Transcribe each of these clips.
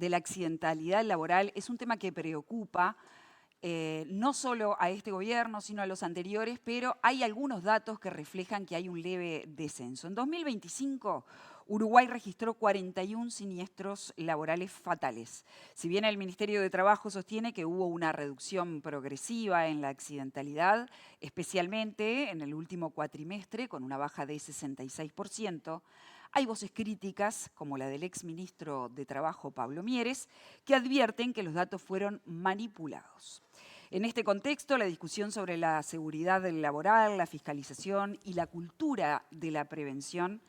de la accidentalidad laboral es un tema que preocupa no solo a este gobierno, sino a los anteriores, pero hay algunos datos que reflejan que hay un leve descenso. En 2025, Uruguay registró 41 siniestros laborales fatales. Si bien el Ministerio de Trabajo sostiene que hubo una reducción progresiva en la accidentalidad, especialmente en el último cuatrimestre, con una baja de 66%, hay voces críticas, como la del exministro de Trabajo, Pablo Mieres, que advierten que los datos fueron manipulados. En este contexto, la discusión sobre la seguridad laboral, la fiscalización y la cultura de la prevención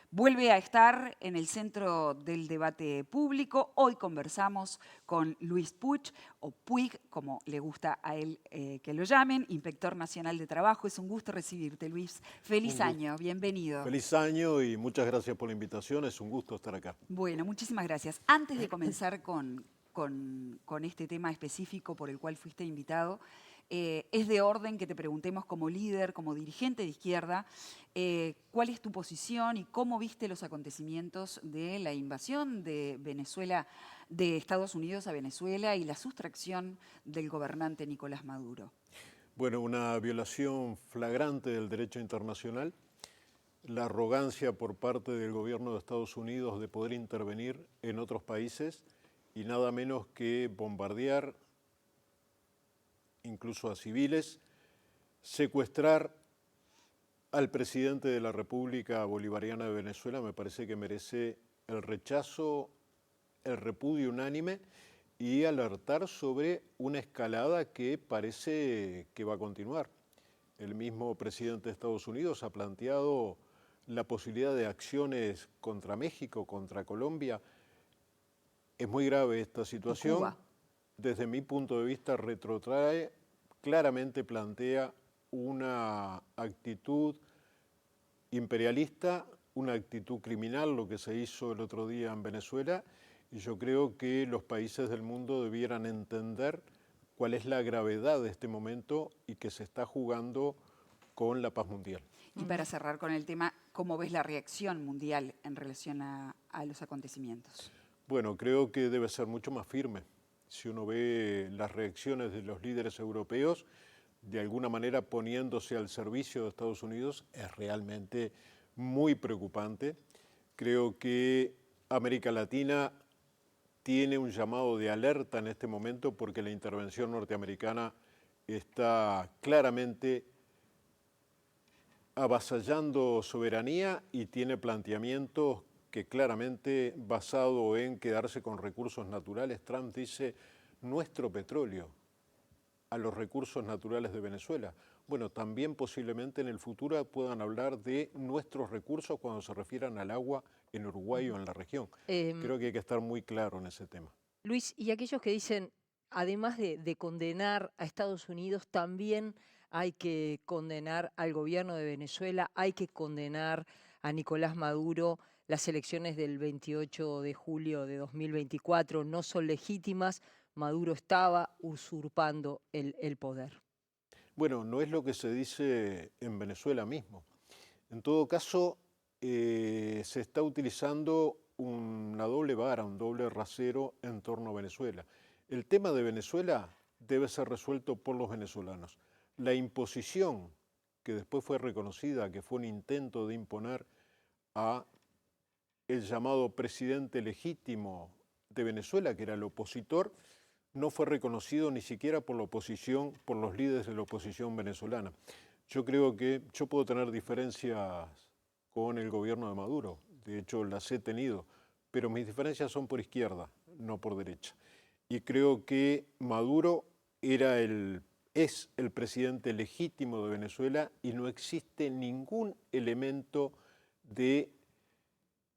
vuelve a estar en el centro del debate público. Hoy conversamos con Luis Puig, o Puig, como le gusta a él que lo llamen, Inspector Nacional de Trabajo. Es un gusto recibirte, Luis. Feliz año, bienvenido. Feliz año y muchas gracias por la invitación. Es un gusto estar acá. Bueno, muchísimas gracias. Antes de comenzar con este tema específico por el cual fuiste invitado, es de orden que te preguntemos como líder, como dirigente de izquierda, cuál es tu posición y cómo viste los acontecimientos de la invasión de Venezuela, de Estados Unidos a Venezuela y la sustracción del gobernante Nicolás Maduro. Bueno, una violación flagrante del derecho internacional, la arrogancia por parte del gobierno de Estados Unidos de poder intervenir en otros países y nada menos que bombardear incluso a civiles, secuestrar al presidente de la República Bolivariana de Venezuela, me parece que merece el rechazo, el repudio unánime y alertar sobre una escalada que parece que va a continuar. El mismo presidente de Estados Unidos ha planteado la posibilidad de acciones contra México, contra Colombia. Es muy grave esta situación. Cuba. Desde mi punto de vista retrotrae, claramente plantea una actitud imperialista, una actitud criminal, lo que se hizo el otro día en Venezuela, y yo creo que los países del mundo debieran entender cuál es la gravedad de este momento y que se está jugando con la paz mundial. Y para cerrar con el tema, ¿cómo ves la reacción mundial en relación a los acontecimientos? Bueno, creo que debe ser mucho más firme. Si uno ve las reacciones de los líderes europeos, de alguna manera poniéndose al servicio de Estados Unidos, es realmente muy preocupante. Creo que América Latina tiene un llamado de alerta en este momento porque la intervención norteamericana está claramente avasallando soberanía y tiene planteamientos que claramente basado en quedarse con recursos naturales. Trump dice nuestro petróleo a los recursos naturales de Venezuela. Bueno, también posiblemente en el futuro puedan hablar de nuestros recursos cuando se refieran al agua en Uruguay o en la región. Creo que hay que estar muy claro en ese tema. Luis, y aquellos que dicen, además de condenar a Estados Unidos, también hay que condenar al gobierno de Venezuela, hay que condenar a Nicolás Maduro. Las elecciones del 28 de julio de 2024 no son legítimas. Maduro estaba usurpando el poder. Bueno, no es lo que se dice en Venezuela mismo. En todo caso, se está utilizando una doble vara, un doble rasero en torno a Venezuela. El tema de Venezuela debe ser resuelto por los venezolanos. La imposición, que después fue reconocida, que fue un intento de imponer a el llamado presidente legítimo de Venezuela, que era el opositor, no fue reconocido ni siquiera por la oposición, por los líderes de la oposición venezolana. Yo creo que yo puedo tener diferencias con el gobierno de Maduro, de hecho las he tenido, pero mis diferencias son por izquierda, no por derecha. Y creo que Maduro es el presidente legítimo de Venezuela y no existe ningún elemento de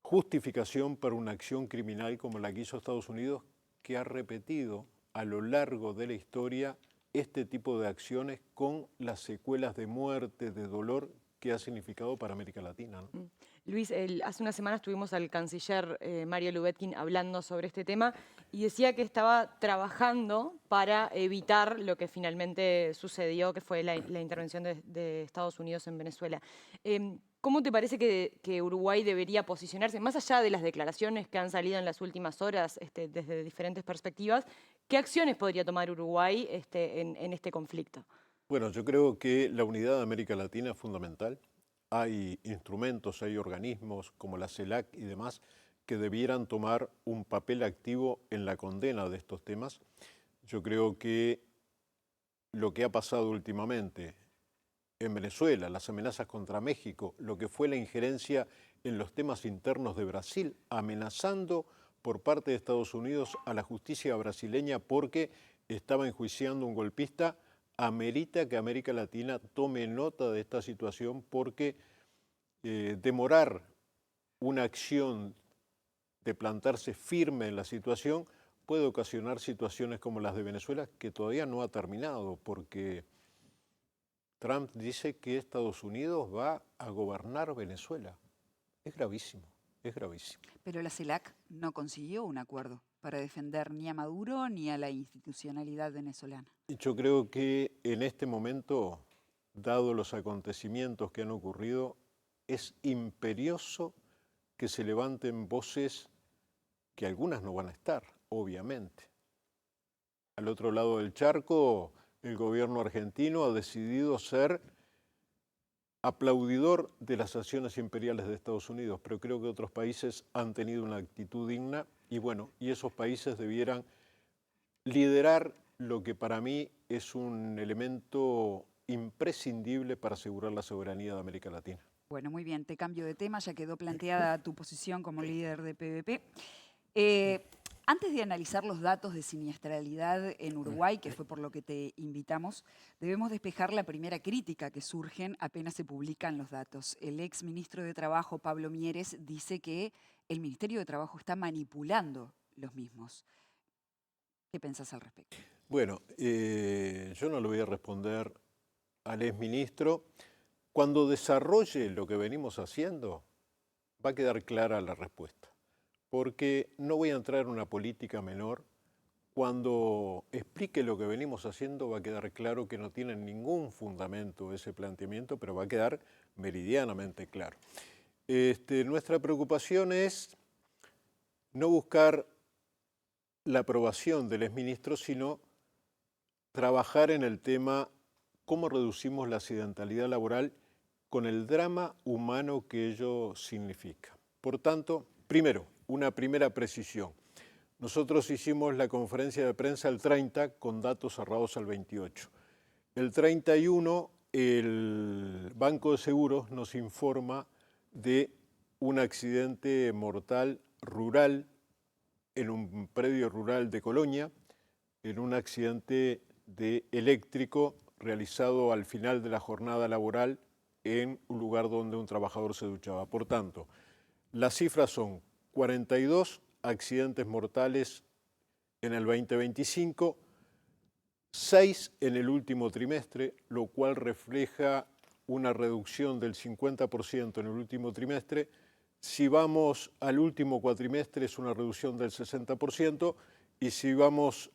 justificación para una acción criminal como la que hizo Estados Unidos, que ha repetido a lo largo de la historia este tipo de acciones con las secuelas de muerte, de dolor que ha significado para América Latina, ¿no? Luis, hace unas semanas tuvimos al canciller Mario Lubetkin hablando sobre este tema y decía que estaba trabajando para evitar lo que finalmente sucedió, que fue la intervención de Estados Unidos en Venezuela. ¿Cómo te parece que Uruguay debería posicionarse, más allá de las declaraciones que han salido en las últimas horas desde diferentes perspectivas? ¿Qué acciones podría tomar Uruguay en este conflicto? Bueno, yo creo que la unidad de América Latina es fundamental. Hay instrumentos, hay organismos como la CELAC y demás que debieran tomar un papel activo en la condena de estos temas. Yo creo que lo que ha pasado últimamente en Venezuela, las amenazas contra México, lo que fue la injerencia en los temas internos de Brasil, amenazando por parte de Estados Unidos a la justicia brasileña porque estaba enjuiciando a un golpista, amerita que América Latina tome nota de esta situación porque demorar una acción de plantarse firme en la situación puede ocasionar situaciones como las de Venezuela, que todavía no ha terminado, porque Trump dice que Estados Unidos va a gobernar Venezuela. Es gravísimo, es gravísimo. Pero la CELAC no consiguió un acuerdo para defender ni a Maduro ni a la institucionalidad venezolana. Yo creo que en este momento, dado los acontecimientos que han ocurrido, es imperioso que se levanten voces que algunas no van a estar, obviamente. Al otro lado del charco, el gobierno argentino ha decidido ser aplaudidor de las acciones imperiales de Estados Unidos, pero creo que otros países han tenido una actitud digna y bueno, y esos países debieran liderar lo que para mí es un elemento imprescindible para asegurar la soberanía de América Latina. Bueno, muy bien, te cambio de tema, ya quedó planteada tu posición como líder de PVP. Antes de analizar los datos de siniestralidad en Uruguay, que fue por lo que te invitamos, debemos despejar la primera crítica que surgen apenas se publican los datos. El ex ministro de Trabajo, Pablo Mieres, dice que el Ministerio de Trabajo está manipulando los mismos. ¿Qué pensás al respecto? Bueno, yo no le voy a responder al exministro. Cuando desarrolle lo que venimos haciendo, va a quedar clara la respuesta. Porque no voy a entrar en una política menor. Cuando explique lo que venimos haciendo, va a quedar claro que no tiene ningún fundamento ese planteamiento, pero va a quedar meridianamente claro. Nuestra preocupación es no buscar la aprobación del exministro, sino trabajar en el tema cómo reducimos la accidentalidad laboral con el drama humano que ello significa. Por tanto, primero, una primera precisión. Nosotros hicimos la conferencia de prensa el 30 con datos cerrados al 28. El 31, el Banco de Seguros nos informa de un accidente mortal rural en un predio rural de Colonia, en un accidente eléctrico realizado al final de la jornada laboral en un lugar donde un trabajador se duchaba. Por tanto, las cifras son 42 accidentes mortales en el 2025, 6 en el último trimestre, lo cual refleja una reducción del 50% en el último trimestre. Si vamos al último cuatrimestre es una reducción del 60% y si vamos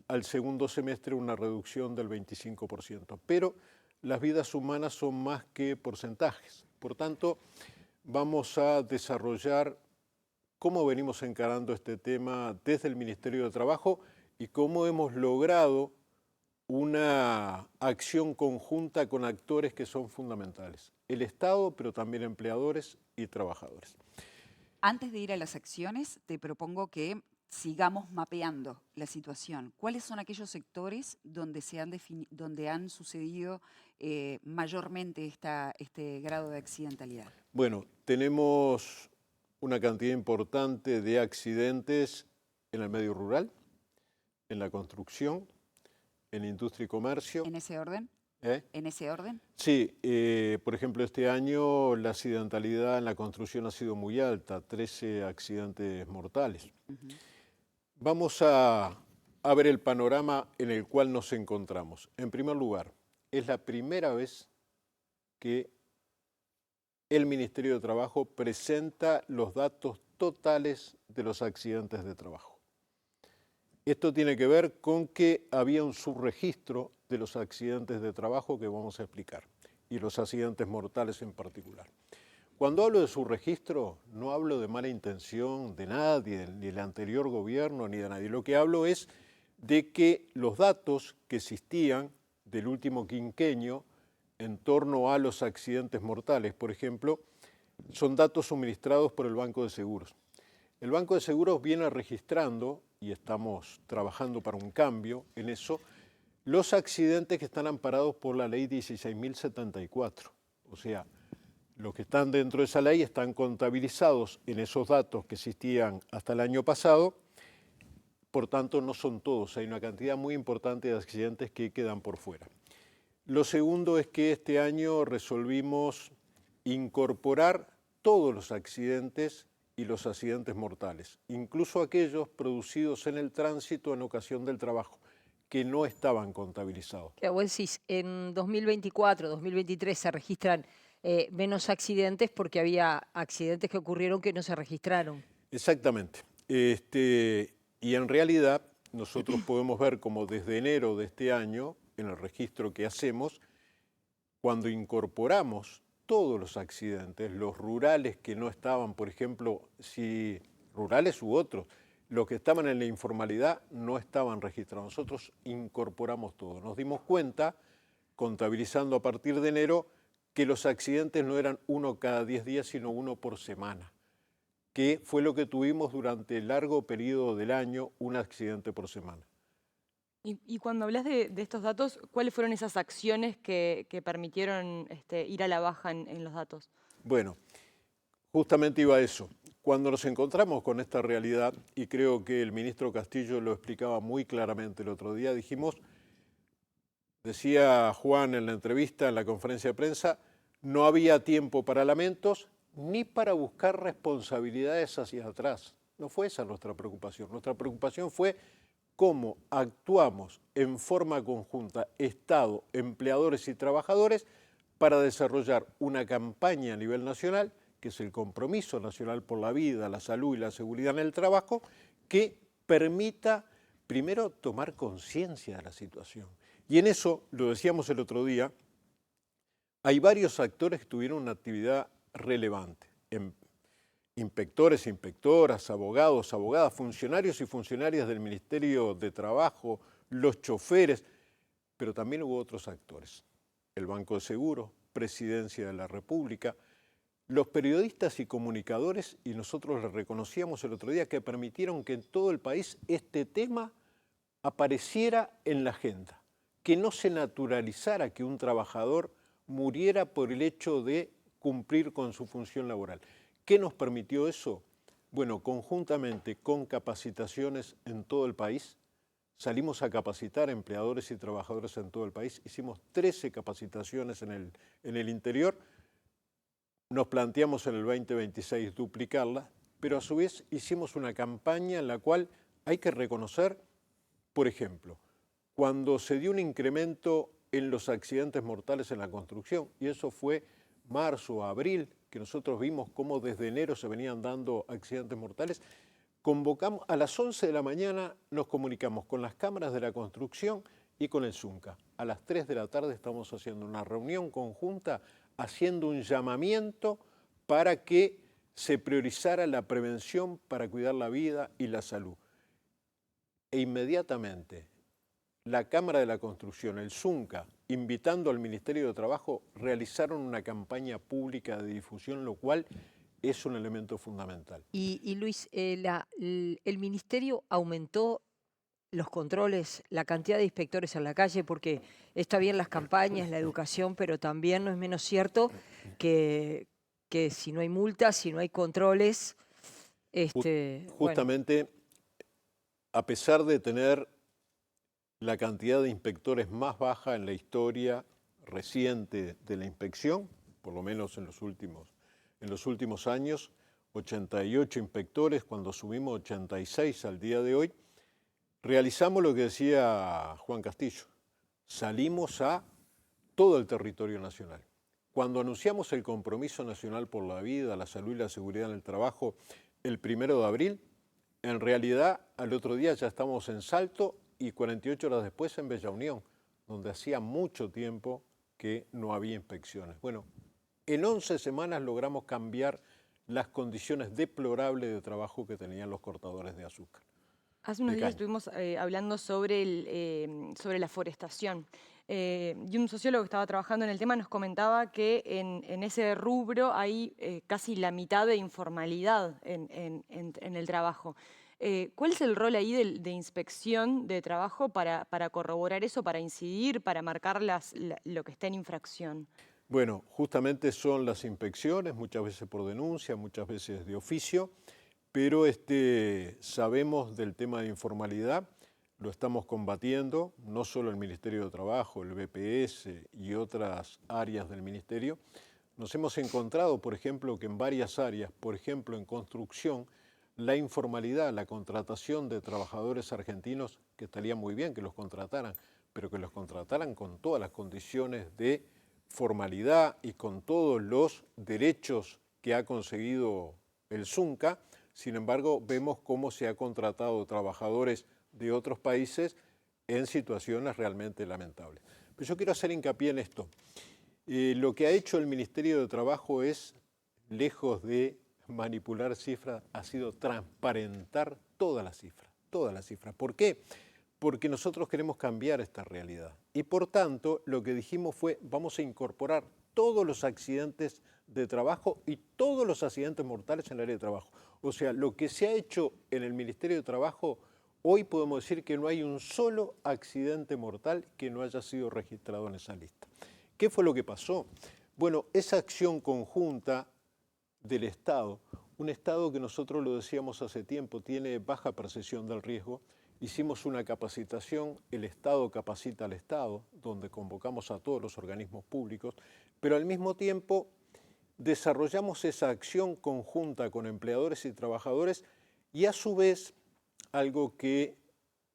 al segundo semestre una reducción del 25%. Pero las vidas humanas son más que porcentajes. Por tanto, vamos a desarrollar cómo venimos encarando este tema desde el Ministerio de Trabajo y cómo hemos logrado una acción conjunta con actores que son fundamentales. El Estado, pero también empleadores y trabajadores. Antes de ir a las acciones, te propongo que sigamos mapeando la situación. ¿Cuáles son aquellos sectores donde, donde han sucedido mayormente este grado de accidentalidad? Bueno, tenemos una cantidad importante de accidentes en el medio rural, en la construcción, en industria y comercio. ¿En ese orden? ¿En ese orden? Sí, por ejemplo, este año la accidentalidad en la construcción ha sido muy alta, 13 accidentes mortales. Vamos a ver el panorama en el cual nos encontramos. En primer lugar, es la primera vez que el Ministerio de Trabajo presenta los datos totales de los accidentes de trabajo. Esto tiene que ver con que había un subregistro de los accidentes de trabajo que vamos a explicar. y los accidentes mortales en particular. Cuando hablo de su registro, no hablo de mala intención de nadie, ni del anterior gobierno, ni de nadie. Lo que hablo es de que los datos que existían del último quinquenio en torno a los accidentes mortales, por ejemplo, son datos suministrados por el Banco de Seguros. El Banco de Seguros viene registrando, y estamos trabajando para un cambio en eso, los accidentes que están amparados por la ley 16.074. O sea, los que están dentro de esa ley están contabilizados en esos datos que existían hasta el año pasado, por tanto no son todos, hay una cantidad muy importante de accidentes que quedan por fuera. Lo segundo es que este año resolvimos incorporar todos los accidentes y los accidentes mortales, incluso aquellos producidos en el tránsito en ocasión del trabajo, que no estaban contabilizados. Vos decís, en 2024, 2023 se registran menos accidentes porque había accidentes que ocurrieron que no se registraron. Exactamente. Y en realidad nosotros podemos ver como desde enero de este año, en el registro que hacemos, cuando incorporamos todos los accidentes, los rurales que no estaban, por ejemplo, si rurales u otros, los que estaban en la informalidad no estaban registrados. Nosotros incorporamos todo. Nos dimos cuenta, contabilizando a partir de enero, que los accidentes no eran uno cada 10 días, sino uno por semana, que fue lo que tuvimos durante el largo periodo del año, un accidente por semana. Y cuando hablas de estos datos, ¿cuáles fueron esas acciones que permitieron ir a la baja en los datos? Bueno, justamente iba a eso. Cuando nos encontramos con esta realidad, y creo que el ministro Castillo lo explicaba muy claramente el otro día, dijimos, decía Juan en la entrevista, en la conferencia de prensa, no había tiempo para lamentos ni para buscar responsabilidades hacia atrás. No fue esa nuestra preocupación. Nuestra preocupación fue cómo actuamos en forma conjunta, Estado, empleadores y trabajadores, para desarrollar una campaña a nivel nacional, que es el Compromiso Nacional por la Vida, la Salud y la Seguridad en el Trabajo, que permita, primero, tomar conciencia de la situación. Y en eso, lo decíamos el otro día, hay varios actores que tuvieron una actividad relevante. Inspectores, inspectoras, abogados, abogadas, funcionarios y funcionarias del Ministerio de Trabajo, los choferes, pero también hubo otros actores. El Banco de Seguros, Presidencia de la República, los periodistas y comunicadores, y nosotros les reconocíamos el otro día, que permitieron que en todo el país este tema apareciera en la agenda, que no se naturalizara que un trabajador muriera por el hecho de cumplir con su función laboral. ¿Qué nos permitió eso? Bueno, conjuntamente con capacitaciones en todo el país, salimos a capacitar a empleadores y trabajadores en todo el país, hicimos 13 capacitaciones en el interior, nos planteamos en el 2026 duplicarlas, pero a su vez hicimos una campaña en la cual hay que reconocer, por ejemplo, cuando se dio un incremento en los accidentes mortales en la construcción, y eso fue marzo, abril, que nosotros vimos cómo desde enero se venían dando accidentes mortales, convocamos a las 11 de la mañana, nos comunicamos con las cámaras de la construcción y con el ZUNCA. A las 3 de la tarde estamos haciendo una reunión conjunta, haciendo un llamamiento para que se priorizara la prevención para cuidar la vida y la salud. E inmediatamente la Cámara de la Construcción, el ZUNCA, invitando al Ministerio de Trabajo, realizaron una campaña pública de difusión, lo cual es un elemento fundamental. Y Luis, el Ministerio aumentó los controles, la cantidad de inspectores en la calle, porque está bien las campañas, la educación, pero también no es menos cierto que si no hay multas, si no hay controles, justamente, bueno, a pesar de tener la cantidad de inspectores más baja en la historia reciente de la inspección, por lo menos en los últimos años, 88 inspectores, cuando subimos 86 al día de hoy, realizamos lo que decía Juan Castillo, salimos a todo el territorio nacional. Cuando anunciamos el Compromiso Nacional por la Vida, la Salud y la Seguridad en el Trabajo el 1 de abril, en realidad al otro día ya estamos en Salto y 48 horas después en Bella Unión, donde hacía mucho tiempo que no había inspecciones. Bueno, en 11 semanas logramos cambiar las condiciones deplorables de trabajo que tenían los cortadores de azúcar. Hace unos de días caña. estuvimos hablando sobre la forestación. Y un sociólogo que estaba trabajando en el tema nos comentaba que en ese rubro hay casi la mitad de informalidad en el trabajo. ¿Cuál es el rol ahí de inspección de trabajo para corroborar eso, para incidir, para marcar lo que está en infracción? Bueno, justamente son las inspecciones, muchas veces por denuncia, muchas veces de oficio, pero sabemos del tema de informalidad, lo estamos combatiendo, no solo el Ministerio de Trabajo, el BPS y otras áreas del Ministerio. Nos hemos encontrado, por ejemplo, que en varias áreas, por ejemplo en construcción, la informalidad, la contratación de trabajadores argentinos, que estaría muy bien que los contrataran, pero que los contrataran con todas las condiciones de formalidad y con todos los derechos que ha conseguido el Zunca. Sin embargo, vemos cómo se ha contratado trabajadores de otros países en situaciones realmente lamentables. Pero yo quiero hacer hincapié en esto. Lo que ha hecho el Ministerio de Trabajo es, lejos de manipular cifras, ha sido transparentar todas las cifras, todas las cifras. ¿Por qué? Porque nosotros queremos cambiar esta realidad. Y por tanto, lo que dijimos fue, vamos a incorporar todos los accidentes de trabajo y todos los accidentes mortales en el área de trabajo. O sea, lo que se ha hecho en el Ministerio de Trabajo, hoy podemos decir que no hay un solo accidente mortal que no haya sido registrado en esa lista. ¿Qué fue lo que pasó? Bueno, esa acción conjunta del Estado, un Estado que nosotros lo decíamos hace tiempo, tiene baja percepción del riesgo. Hicimos una capacitación, el Estado capacita al Estado, donde convocamos a todos los organismos públicos, pero al mismo tiempo desarrollamos esa acción conjunta con empleadores y trabajadores y a su vez, algo que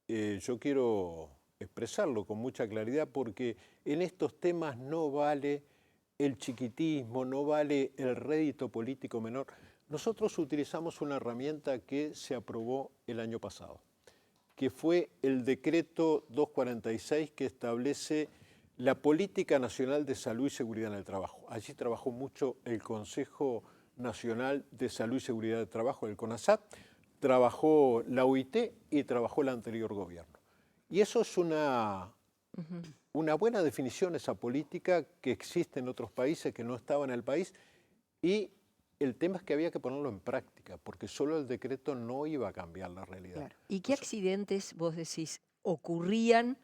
yo quiero expresarlo con mucha claridad, porque en estos temas no vale el chiquitismo, no vale el rédito político menor. Nosotros utilizamos una herramienta que se aprobó el año pasado, que fue el decreto 246 que establece la Política Nacional de Salud y Seguridad en el Trabajo. Allí trabajó mucho el Consejo Nacional de Salud y Seguridad del Trabajo, el CONASAT, trabajó la OIT y trabajó el anterior gobierno. Y eso es una buena definición, esa política que existe en otros países, que no estaba en el país, y el tema es que había que ponerlo en práctica, porque solo el decreto no iba a cambiar la realidad. Claro. ¿Y qué accidentes, vos decís, ocurrieron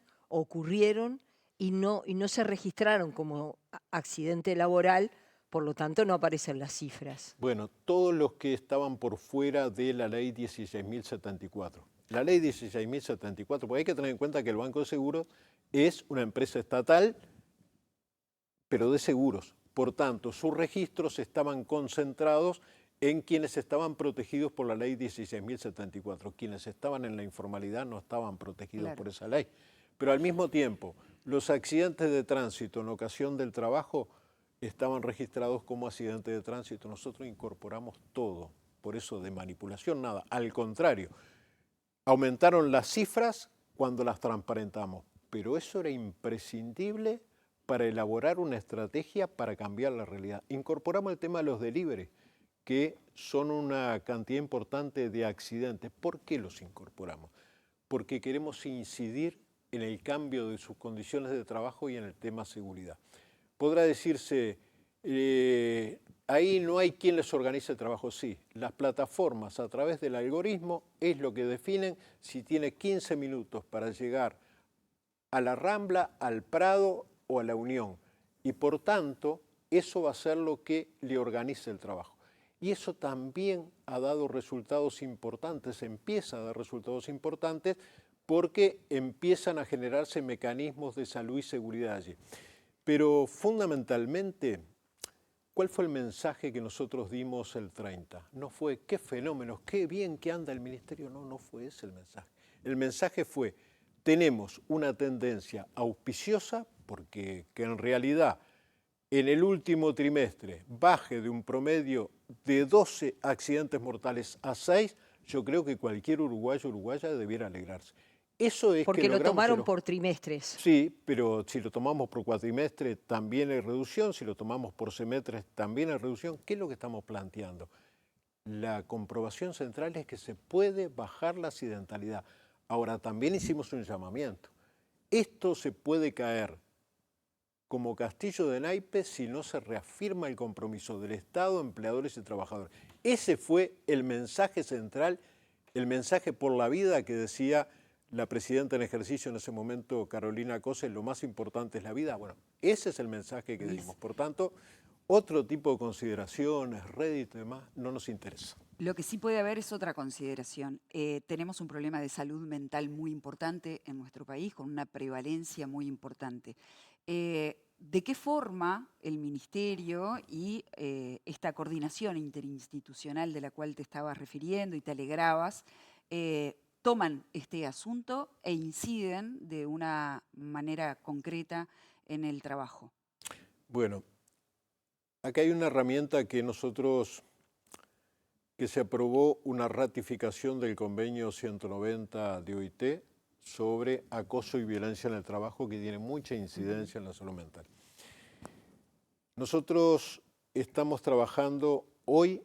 y no se registraron como accidente laboral, por lo tanto no aparecen las cifras? Bueno, todos los que estaban por fuera de la ley 16.074. La ley 16.074, porque hay que tener en cuenta que el Banco de Seguros es una empresa estatal, pero de seguros. Por tanto, sus registros estaban concentrados en quienes estaban protegidos por la ley 16.074. Quienes estaban en la informalidad no estaban protegidos por esa ley. Pero al mismo tiempo, los accidentes de tránsito en ocasión del trabajo estaban registrados como accidentes de tránsito. Nosotros incorporamos todo, por eso de manipulación nada. Al contrario, aumentaron las cifras cuando las transparentamos, pero eso era imprescindible para elaborar una estrategia para cambiar la realidad. Incorporamos el tema de los delivery, que son una cantidad importante de accidentes. ¿Por qué los incorporamos? Porque queremos incidir en el cambio de sus condiciones de trabajo y en el tema seguridad. Podrá decirse, ahí no hay quien les organice el trabajo. Sí, las plataformas a través del algoritmo es lo que definen si tiene 15 minutos para llegar a la Rambla, al Prado o a la Unión. Y por tanto, eso va a ser lo que le organice el trabajo. Y eso también ha dado resultados importantes, empieza a dar resultados importantes porque empiezan a generarse mecanismos de salud y seguridad allí. Pero fundamentalmente, ¿cuál fue el mensaje que nosotros dimos el 30? No fue, qué fenómenos, qué bien que anda el ministerio, no fue ese el mensaje. El mensaje fue, tenemos una tendencia auspiciosa, porque que en realidad en el último trimestre baje de un promedio de 12 accidentes mortales a 6, yo creo que cualquier uruguayo o uruguaya debiera alegrarse. Eso es que Porque lo logramos tomaron por trimestres. Sí, pero si lo tomamos por cuatrimestre también hay reducción, si lo tomamos por semestres también hay reducción. ¿Qué es lo que estamos planteando? La comprobación central es que se puede bajar la accidentalidad. Ahora, también hicimos un llamamiento. Esto se puede caer como castillo de naipes si no se reafirma el compromiso del Estado, empleadores y trabajadores. Ese fue el mensaje central, el mensaje por la vida que decía la presidenta en ejercicio en ese momento, Carolina Cose, lo más importante es la vida. Bueno, ese es el mensaje que dimos. Por tanto, otro tipo de consideraciones, rédito y demás, no nos interesa. Lo que sí puede haber es otra consideración. Tenemos un problema de salud mental muy importante en nuestro país, con una prevalencia muy importante. ¿De qué forma el Ministerio y esta coordinación interinstitucional de la cual te estabas refiriendo y te alegrabas, toman este asunto e inciden de una manera concreta en el trabajo? Bueno, acá hay una herramienta que se aprobó una ratificación del convenio 190 de OIT sobre acoso y violencia en el trabajo que tiene mucha incidencia en la salud mental. Nosotros estamos trabajando hoy,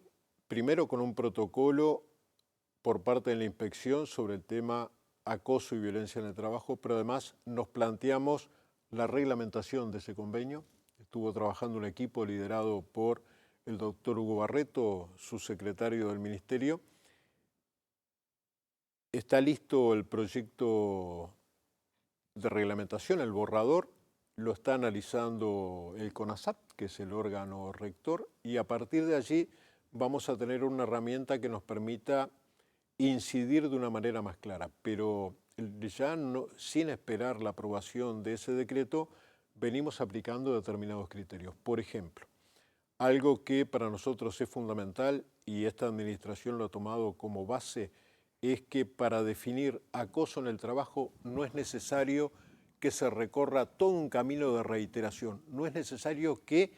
primero con un protocolo por parte de la inspección sobre el tema acoso y violencia en el trabajo, pero además nos planteamos la reglamentación de ese convenio. Estuvo trabajando un equipo liderado por el doctor Hugo Barreto, subsecretario del Ministerio. Está listo el proyecto de reglamentación, el borrador, lo está analizando el CONASAP, que es el órgano rector, y a partir de allí vamos a tener una herramienta que nos permita incidir de una manera más clara. Pero ya no, sin esperar la aprobación de ese decreto, venimos aplicando determinados criterios. Por ejemplo, algo que para nosotros es fundamental y esta administración lo ha tomado como base es que para definir acoso en el trabajo no es necesario que se recorra todo un camino de reiteración. No es necesario que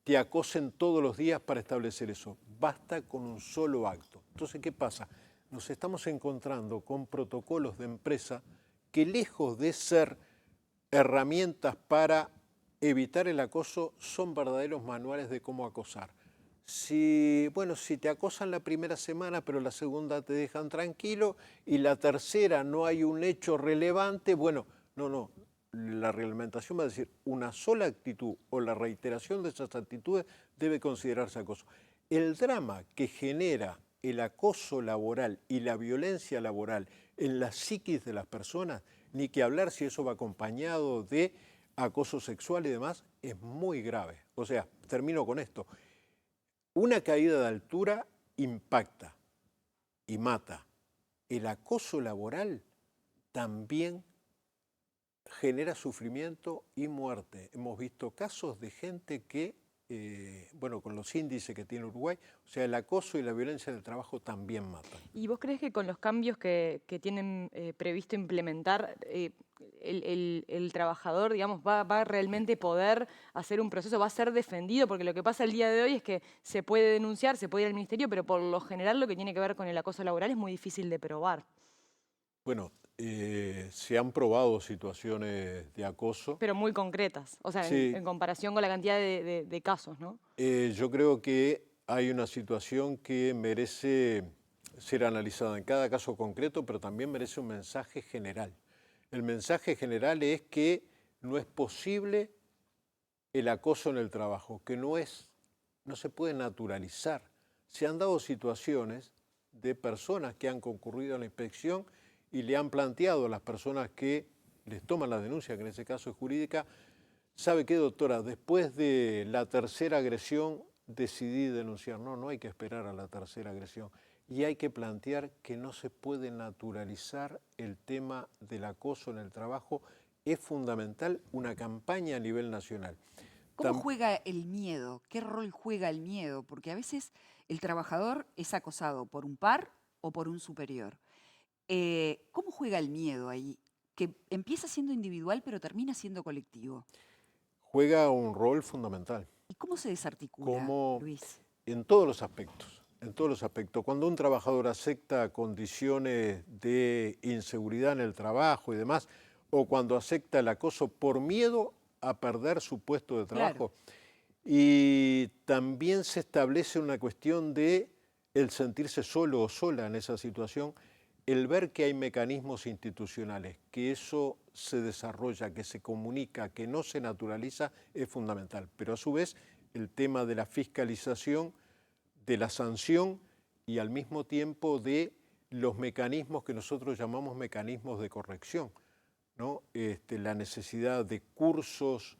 te acosen todos los días para establecer eso. Basta con un solo acto. Entonces, ¿qué pasa? Nos estamos encontrando con protocolos de empresa que lejos de ser herramientas para evitar el acoso, son verdaderos manuales de cómo acosar. Si te acosan la primera semana, pero la segunda te dejan tranquilo y la tercera no hay un hecho relevante, no. La reglamentación va a decir una sola actitud o la reiteración de esas actitudes debe considerarse acoso. El drama que genera el acoso laboral y la violencia laboral en la psiquis de las personas, ni que hablar si eso va acompañado de acoso sexual y demás, es muy grave. O sea, termino con esto. Una caída de altura impacta y mata. El acoso laboral también genera sufrimiento y muerte. Hemos visto casos de gente que, con los índices que tiene Uruguay, o sea, el acoso y la violencia en el trabajo también matan. ¿Y vos crees que con los cambios que tienen previsto implementar, el trabajador, digamos, va a realmente poder hacer un proceso, va a ser defendido? Porque lo que pasa el día de hoy es que se puede denunciar, se puede ir al ministerio, pero por lo general lo que tiene que ver con el acoso laboral es muy difícil de probar. Bueno, se han probado situaciones de acoso. Pero muy concretas, o sea, Sí. en comparación con la cantidad de casos, ¿no? Yo creo que hay una situación que merece ser analizada en cada caso concreto, pero también merece un mensaje general. El mensaje general es que no es posible el acoso en el trabajo, que no se puede naturalizar. Se han dado situaciones de personas que han concurrido a la inspección y le han planteado a las personas que les toman la denuncia, que en ese caso es jurídica, ¿sabe qué, doctora? Después de la tercera agresión decidí denunciar. No hay que esperar a la tercera agresión. Y hay que plantear que no se puede naturalizar el tema del acoso en el trabajo. Es fundamental una campaña a nivel nacional. ¿Cómo juega el miedo? ¿Qué rol juega el miedo? Porque a veces el trabajador es acosado por un par o por un superior. ¿Cómo juega el miedo ahí? Que empieza siendo individual pero termina siendo colectivo. Juega un rol fundamental. ¿Y cómo se desarticula, Como Luis? en todos los aspectos. en todos los aspectos. Cuando un trabajador acepta condiciones de inseguridad en el trabajo y demás, o cuando acepta el acoso por miedo a perder su puesto de trabajo. Y también se establece una cuestión de el sentirse solo o sola en esa situación, el ver que hay mecanismos institucionales, que eso se desarrolla, que se comunica, que no se naturaliza, es fundamental. Pero a su vez, el tema de la fiscalización, de la sanción y al mismo tiempo de los mecanismos que nosotros llamamos mecanismos de corrección, ¿no? La necesidad de cursos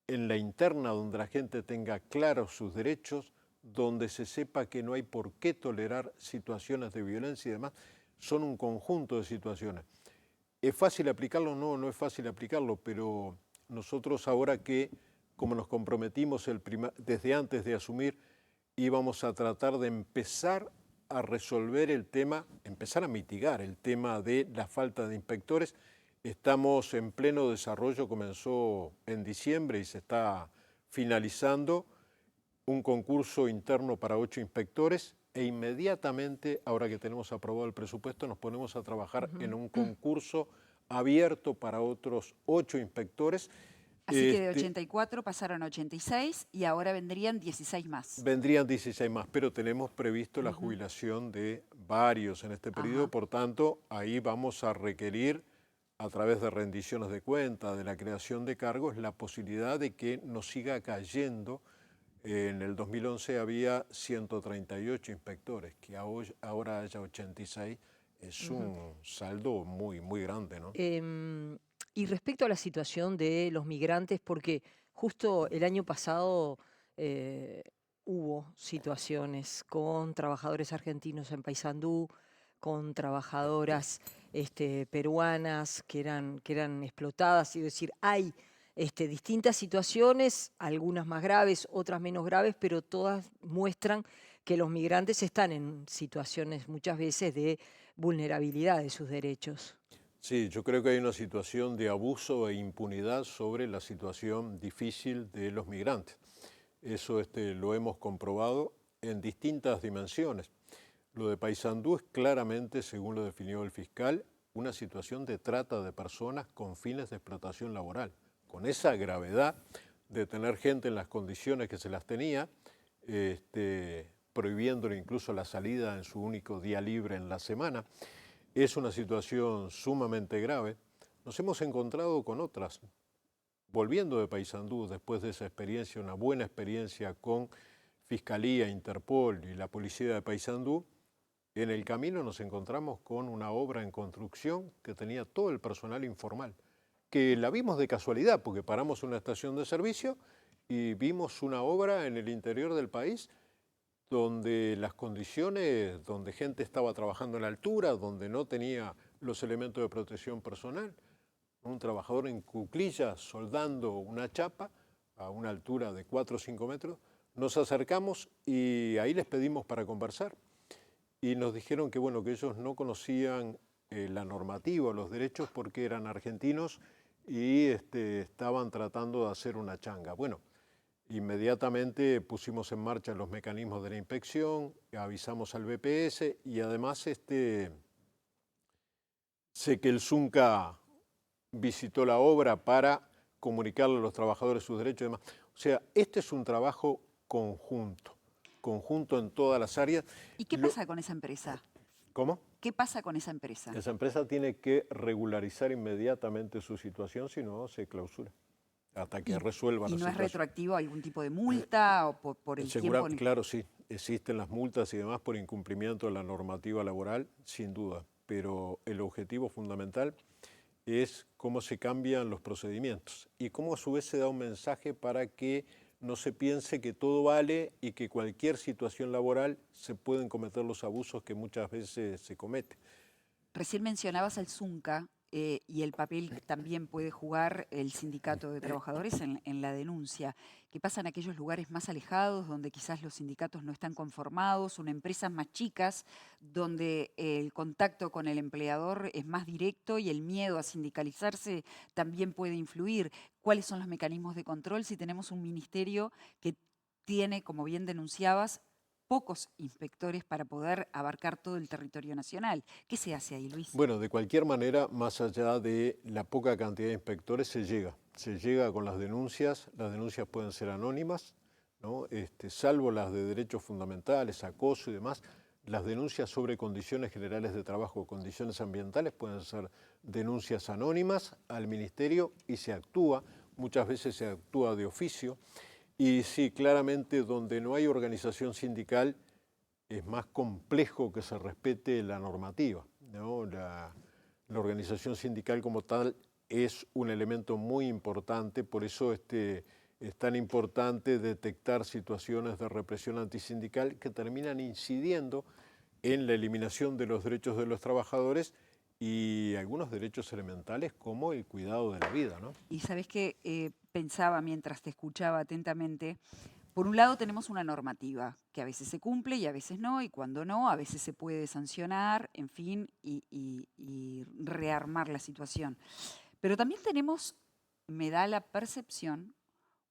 en la interna donde la gente tenga claros sus derechos, donde se sepa que no hay por qué tolerar situaciones de violencia y demás, son un conjunto de situaciones. ¿Es fácil aplicarlo? No, no es fácil aplicarlo, pero nosotros ahora que, como nos comprometimos desde antes de asumir, íbamos a tratar de empezar a resolver el tema, empezar a mitigar el tema de la falta de inspectores. Estamos en pleno desarrollo, comenzó en diciembre y se está finalizando un concurso interno para 8 inspectores e inmediatamente, ahora que tenemos aprobado el presupuesto, nos ponemos a trabajar en un concurso abierto para otros 8 inspectores. Así que de 84 pasaron a 86 y ahora vendrían 16 más. Vendrían 16 más, pero tenemos previsto la jubilación de varios en este periodo, por tanto, ahí vamos a requerir, a través de rendiciones de cuentas, de la creación de cargos, la posibilidad de que nos siga cayendo. En el 2011 había 138 inspectores, que ahora haya 86, es un saldo muy, muy grande, ¿no? Y respecto a la situación de los migrantes, porque justo el año pasado hubo situaciones con trabajadores argentinos en Paysandú, con trabajadoras peruanas que eran explotadas, es decir, hay distintas situaciones, algunas más graves, otras menos graves, pero todas muestran que los migrantes están en situaciones muchas veces de vulnerabilidad de sus derechos. Sí, yo creo que hay una situación de abuso e impunidad sobre la situación difícil de los migrantes. Eso lo hemos comprobado en distintas dimensiones. Lo de Paysandú es claramente, según lo definió el fiscal, una situación de trata de personas con fines de explotación laboral, con esa gravedad de tener gente en las condiciones que se las tenía, prohibiéndole incluso la salida en su único día libre en la semana. Es una situación sumamente grave. Nos hemos encontrado con otras. Volviendo de Paysandú, después de esa experiencia, una buena experiencia con Fiscalía, Interpol y la Policía de Paysandú, en el camino nos encontramos con una obra en construcción que tenía todo el personal informal, que la vimos de casualidad, porque paramos en una estación de servicio y vimos una obra en el interior del país donde las condiciones, donde gente estaba trabajando en la altura, donde no tenía los elementos de protección personal, un trabajador en cuclillas soldando una chapa a una altura de 4 o 5 metros, nos acercamos y ahí les pedimos para conversar y nos dijeron que, bueno, que ellos no conocían la normativa, los derechos porque eran argentinos y estaban tratando de hacer una changa. Bueno, inmediatamente pusimos en marcha los mecanismos de la inspección, avisamos al BPS y además sé que el Zunca visitó la obra para comunicarle a los trabajadores sus derechos y demás. O sea, este es un trabajo conjunto en todas las áreas. ¿Y qué pasa con esa empresa? ¿Cómo? ¿Qué pasa con esa empresa? Esa empresa tiene que regularizar inmediatamente su situación, si no se clausura, hasta que resuelva la ¿Y no es situación. retroactivo algún tipo de multa o por el tiempo? Claro, sí, existen las multas y demás por incumplimiento de la normativa laboral, sin duda, pero el objetivo fundamental es cómo se cambian los procedimientos y cómo a su vez se da un mensaje para que no se piense que todo vale y que cualquier situación laboral se pueden cometer los abusos que muchas veces se cometen. Recién mencionabas al Zunca y el papel que también puede jugar el sindicato de trabajadores en la denuncia. ¿Qué pasa en aquellos lugares más alejados donde quizás los sindicatos no están conformados, o en empresas más chicas donde el contacto con el empleador es más directo y el miedo a sindicalizarse también puede influir? ¿Cuáles son los mecanismos de control si tenemos un ministerio que tiene, como bien denunciabas, pocos inspectores para poder abarcar todo el territorio nacional. ¿Qué se hace ahí, Luis? Bueno, de cualquier manera, más allá de la poca cantidad de inspectores, se llega con las denuncias pueden ser anónimas, ¿no? Salvo las de derechos fundamentales, acoso y demás, las denuncias sobre condiciones generales de trabajo, condiciones ambientales, pueden ser denuncias anónimas al ministerio y se actúa, muchas veces se actúa de oficio, y sí, claramente donde no hay organización sindical es más complejo que se respete la normativa, ¿no? La organización sindical como tal es un elemento muy importante, por eso es tan importante detectar situaciones de represión antisindical que terminan incidiendo en la eliminación de los derechos de los trabajadores y algunos derechos elementales como el cuidado de la vida, ¿no? Y sabés que pensaba mientras te escuchaba atentamente, por un lado tenemos una normativa que a veces se cumple y a veces no, y cuando no, a veces se puede sancionar, en fin, y rearmar la situación. Pero también tenemos, me da la percepción,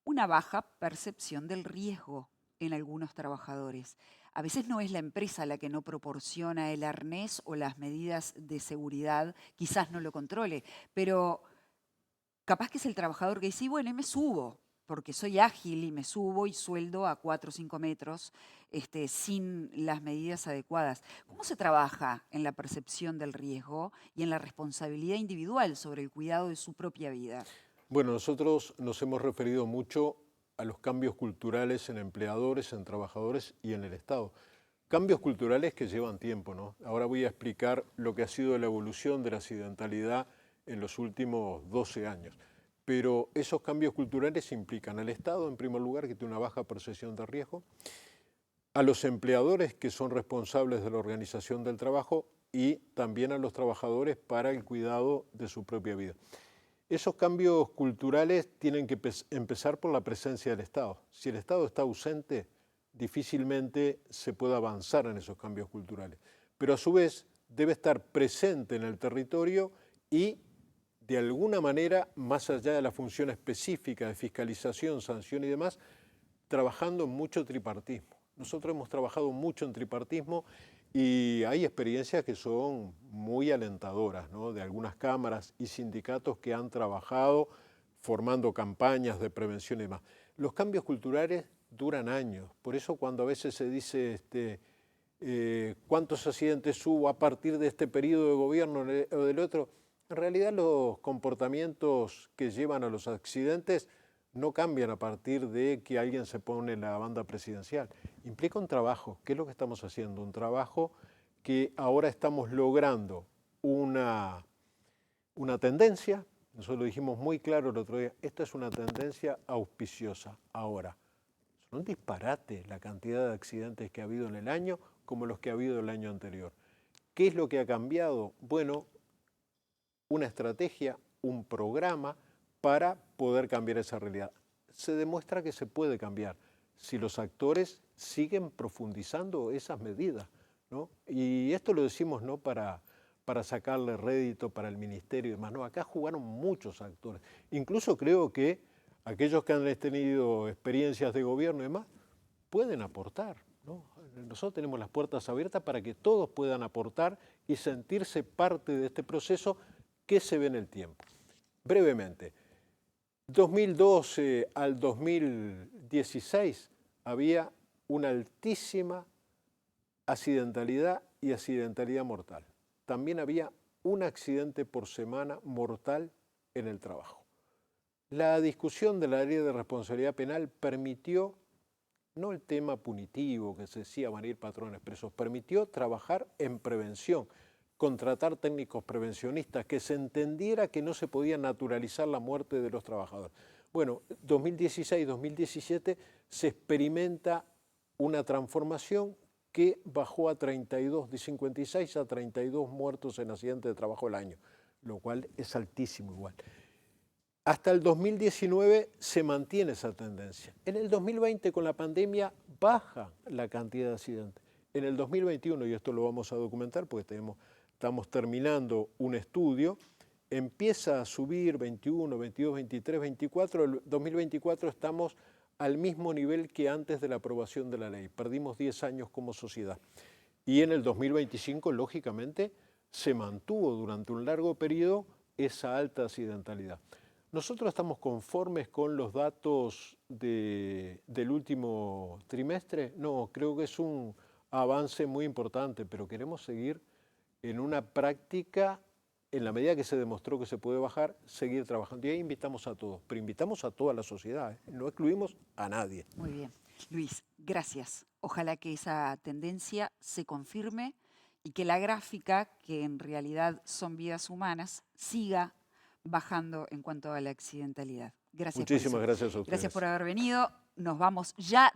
una baja percepción del riesgo en algunos trabajadores. A veces no es la empresa la que no proporciona el arnés o las medidas de seguridad, quizás no lo controle, pero capaz que es el trabajador que dice, bueno, y me subo, porque soy ágil y me subo y sueldo a 4 o 5 metros sin las medidas adecuadas. ¿Cómo se trabaja en la percepción del riesgo y en la responsabilidad individual sobre el cuidado de su propia vida? Bueno, nosotros nos hemos referido mucho a los cambios culturales en empleadores, en trabajadores y en el Estado. Cambios culturales que llevan tiempo, ¿no? Ahora voy a explicar lo que ha sido la evolución de la accidentalidad en los últimos 12 años. Pero esos cambios culturales implican al Estado, en primer lugar, que tiene una baja percepción de riesgo, a los empleadores, que son responsables de la organización del trabajo, y también a los trabajadores para el cuidado de su propia vida. Esos cambios culturales tienen que empezar por la presencia del Estado. Si el Estado está ausente, difícilmente se puede avanzar en esos cambios culturales. Pero a su vez debe estar presente en el territorio y de alguna manera, más allá de la función específica de fiscalización, sanción y demás, trabajando en mucho tripartismo. Nosotros hemos trabajado mucho en tripartismo y hay experiencias que son muy alentadoras, ¿no? De algunas cámaras y sindicatos que han trabajado formando campañas de prevención y demás. Los cambios culturales duran años, por eso cuando a veces se dice cuántos accidentes hubo a partir de este periodo de gobierno o del otro, en realidad los comportamientos que llevan a los accidentes no cambian a partir de que alguien se pone en la banda presidencial. Implica un trabajo. ¿Qué es lo que estamos haciendo? Un trabajo que ahora estamos logrando una tendencia. Nosotros lo dijimos muy claro el otro día. Esta es una tendencia auspiciosa. Ahora, son un disparate la cantidad de accidentes que ha habido en el año como los que ha habido el año anterior. ¿Qué es lo que ha cambiado? Bueno, una estrategia, un programa para poder cambiar esa realidad. Se demuestra que se puede cambiar si los actores siguen profundizando esas medidas, ¿no? Y esto lo decimos no para sacarle rédito para el ministerio y demás, no, acá jugaron muchos actores. Incluso creo que aquellos que han tenido experiencias de gobierno y demás pueden aportar, ¿no? Nosotros tenemos las puertas abiertas para que todos puedan aportar y sentirse parte de este proceso que se ve en el tiempo. Brevemente, 2012 al 2016 había una altísima accidentalidad y accidentalidad mortal. También había un accidente por semana mortal en el trabajo. La discusión de la ley de responsabilidad penal permitió, no el tema punitivo que se decía van a ir patrones presos, permitió trabajar en prevención, contratar técnicos prevencionistas, que se entendiera que no se podía naturalizar la muerte de los trabajadores. Bueno, 2016-2017 se experimenta una transformación que bajó a 32, de 56 a 32 muertos en accidentes de trabajo al año, lo cual es altísimo igual. Hasta el 2019 se mantiene esa tendencia. En el 2020 con la pandemia baja la cantidad de accidentes. En el 2021, y esto lo vamos a documentar porque estamos terminando un estudio, empieza a subir 21, 22, 23, 24, el 2024 estamos al mismo nivel que antes de la aprobación de la ley. Perdimos 10 años como sociedad. Y en el 2025, lógicamente, se mantuvo durante un largo periodo esa alta accidentalidad. Nosotros estamos conformes con los datos del último trimestre. No, creo que es un avance muy importante, pero queremos seguir en una práctica, en la medida que se demostró que se puede bajar, seguir trabajando. Y ahí invitamos a todos, pero invitamos a toda la sociedad, ¿eh? No excluimos a nadie. Muy bien. Luis, gracias. Ojalá que esa tendencia se confirme y que la gráfica, que en realidad son vidas humanas, siga bajando en cuanto a la accidentalidad. Gracias por eso. Muchísimas gracias a ustedes. Gracias por haber venido. Nos vamos ya.